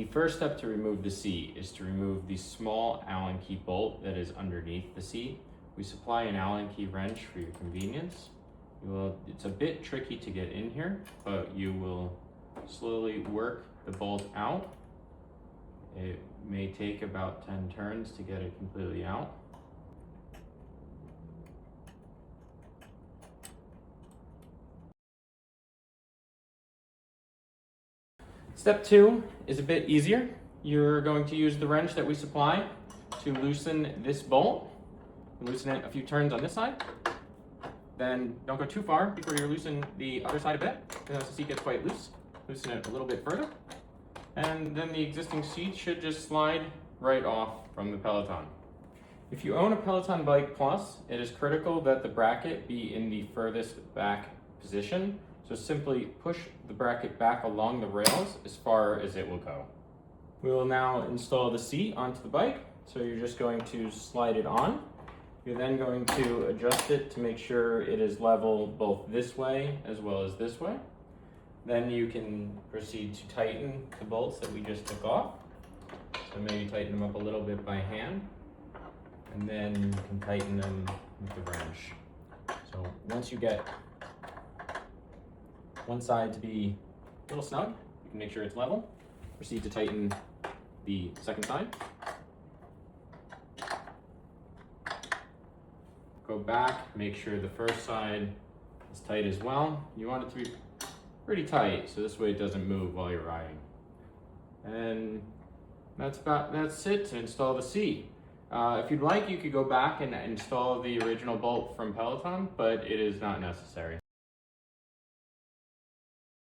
The first step to remove the seat is to remove the small Allen key bolt that is underneath the seat. We supply an Allen key wrench for your convenience. It's a bit tricky to get in here, but you will slowly work the bolt out. It may take about 10 turns to get it completely out. Step 2 is a bit easier. You're going to use the wrench that we supply to loosen this bolt. Loosen it a few turns on this side. Then don't go too far before you loosen the other side a bit, because the seat gets quite loose. Loosen it a little bit further. And then the existing seat should just slide right off from the Peloton. If you own a Peloton Bike Plus, it is critical that the bracket be in the furthest back position. So simply push the bracket back along the rails as far as it will go. We will now install the seat onto the bike. So you're just going to slide it on. You're then going to adjust it to make sure it is level both this way as well as this way. Then you can proceed to tighten the bolts that we just took off. So maybe tighten them up a little bit by hand, and then you can tighten them with the wrench. So once you get one side to be a little snug, you can make sure it's level. Proceed to tighten the second side. Go back, make sure the first side is tight as well. You want it to be pretty tight, so this way it doesn't move while you're riding. And that's it to install the seat. If you'd like, you could go back and install the original bolt from Peloton, but it is not necessary.